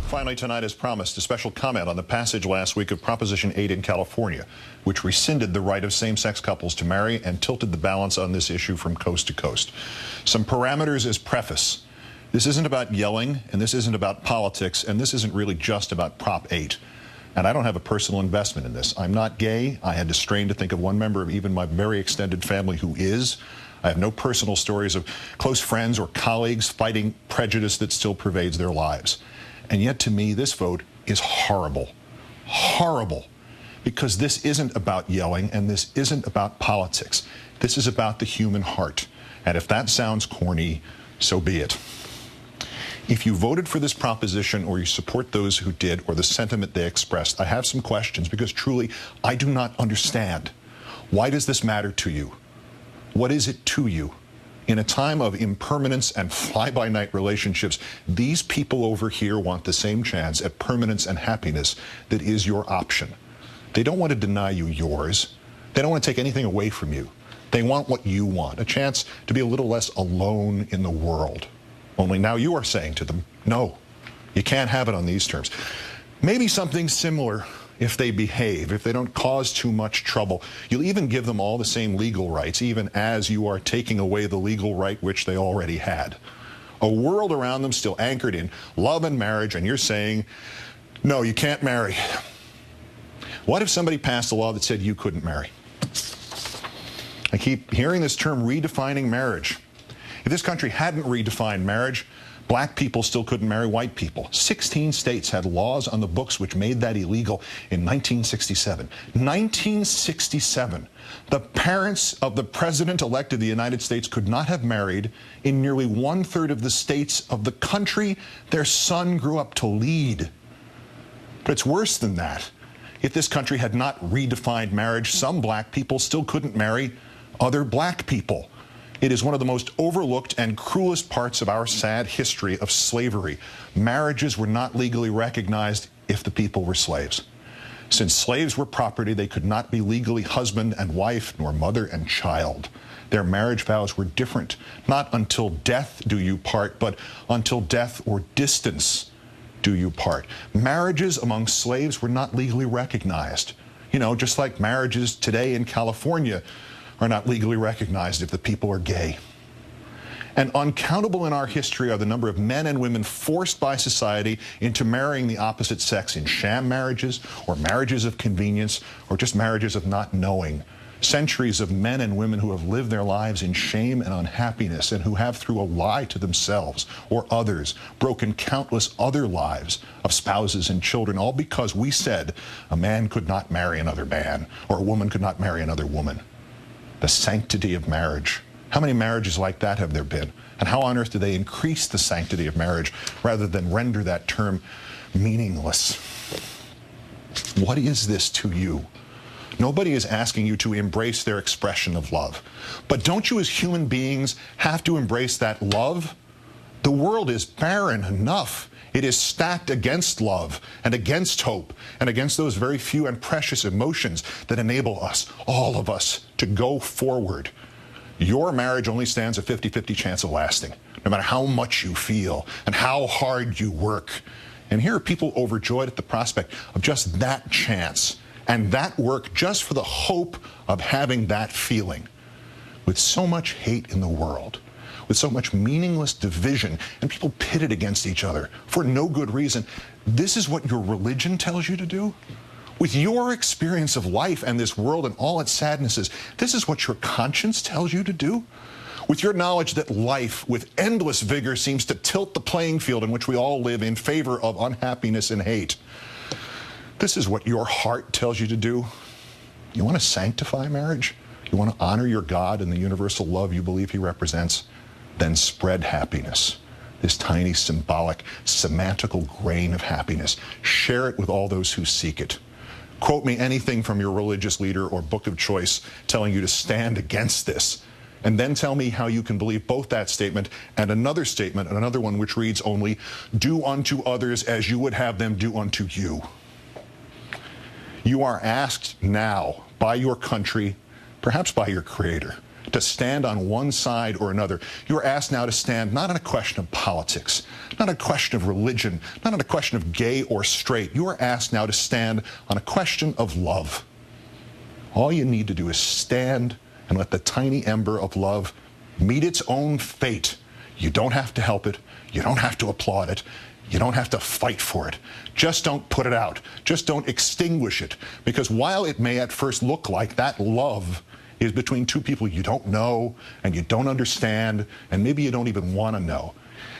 Finally tonight, as promised, a special comment on the passage last week of Proposition 8 in California, which rescinded the right of same-sex couples to marry and tilted the balance on this issue from coast to coast. Some parameters as preface. This isn't about yelling, and this isn't about politics, and this isn't really just about Prop 8. And I don't have a personal investment in this. I'm not gay. I had to strain to think of one member of even my very extended family who is. I have no personal stories of close friends or colleagues fighting prejudice that still pervades their lives. And yet, to me, this vote is horrible. Horrible. Because this isn't about yelling, and this isn't about politics. This is about the human heart. And if that sounds corny, so be it. If you voted for this proposition, or you support those who did, or the sentiment they expressed, I have some questions, because truly, I do not understand. Why does this matter to you? What is it to you? In a time of impermanence and fly-by-night relationships, these people over here want the same chance at permanence and happiness that is your option. They don't want to deny you yours. They don't want to take anything away from you. They want what you want, a chance to be a little less alone in the world. Only now you are saying to them, no, you can't have it on these terms. Maybe something similar if they behave, if they don't cause too much trouble. You'll even give them all the same legal rights, even as you are taking away the legal right which they already had. A world around them still anchored in love and marriage, and you're saying, no, you can't marry. What if somebody passed a law that said you couldn't marry? I keep hearing this term, redefining marriage. If this country hadn't redefined marriage, black people still couldn't marry white people. 16 states had laws on the books which made that illegal in 1967. 1967. The parents of the president-elect of the United States could not have married in nearly 1/3 of the states of the country their son grew up to lead. But it's worse than that. If this country had not redefined marriage, some black people still couldn't marry other black people. It is one of the most overlooked and cruelest parts of our sad history of slavery. Marriages were not legally recognized if the people were slaves. Since slaves were property, they could not be legally husband and wife, nor mother and child. Their marriage vows were different. Not until death do you part, but until death or distance do you part. Marriages among slaves were not legally recognized. You know, just like marriages today in California are not legally recognized if the people are gay. And uncountable in our history are the number of men and women forced by society into marrying the opposite sex in sham marriages, or marriages of convenience, or just marriages of not knowing. Centuries of men and women who have lived their lives in shame and unhappiness, and who have, through a lie to themselves or others, broken countless other lives of spouses and children, all because we said a man could not marry another man, or a woman could not marry another woman. The sanctity of marriage. How many marriages like that have there been? And how on earth do they increase the sanctity of marriage rather than render that term meaningless? What is this to you? Nobody is asking you to embrace their expression of love. But don't you as human beings have to embrace that love? The world is barren enough. It is stacked against love and against hope and against those very few and precious emotions that enable us, all of us, to go forward. Your marriage only stands a 50-50 chance of lasting, no matter how much you feel and how hard you work. And here are people overjoyed at the prospect of just that chance and that work just for the hope of having that feeling. With so much hate in the world, with so much meaningless division, and people pitted against each other for no good reason, this is what your religion tells you to do? With your experience of life and this world and all its sadnesses, this is what your conscience tells you to do? With your knowledge that life, with endless vigor, seems to tilt the playing field in which we all live in favor of unhappiness and hate, this is what your heart tells you to do? You want to sanctify marriage? You want to honor your God and the universal love you believe he represents? Then spread happiness, this tiny symbolic, semantical grain of happiness. Share it with all those who seek it. Quote me anything from your religious leader or book of choice telling you to stand against this, and then tell me how you can believe both that statement and another statement, and another one which reads only, do unto others as you would have them do unto you. You are asked now by your country, perhaps by your Creator, to stand on one side or another. You are asked now to stand not on a question of politics, not a question of religion, not on a question of gay or straight. You are asked now to stand on a question of love. All you need to do is stand and let the tiny ember of love meet its own fate. You don't have to help it. You don't have to applaud it. You don't have to fight for it. Just don't put it out. Just don't extinguish it. Because while it may at first look like that love is between two people you don't know and you don't understand and maybe you don't even want to know,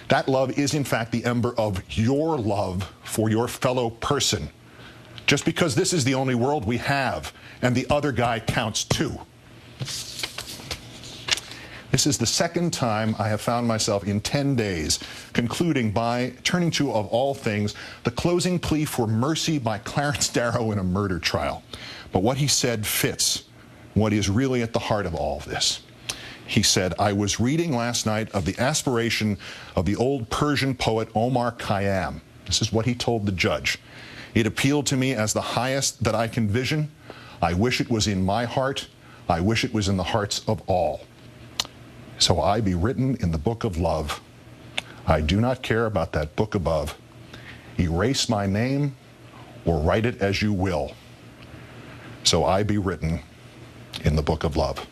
that love is in fact the ember of your love for your fellow person. Just because this is the only world we have and the other guy counts too. This is the second time I have found myself in 10 days concluding by turning to, of all things, the closing plea for mercy by Clarence Darrow in a murder trial. But what he said fits what is really at the heart of all of this. He said, "I was reading last night of the aspiration of the old Persian poet Omar Khayyam." This is what he told the judge. "It appealed to me as the highest that I can vision. I wish it was in my heart. I wish it was in the hearts of all. So I be written in the book of love. I do not care about that book above. Erase my name or write it as you will. So I be written in the book of love."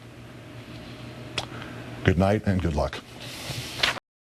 Good night and good luck.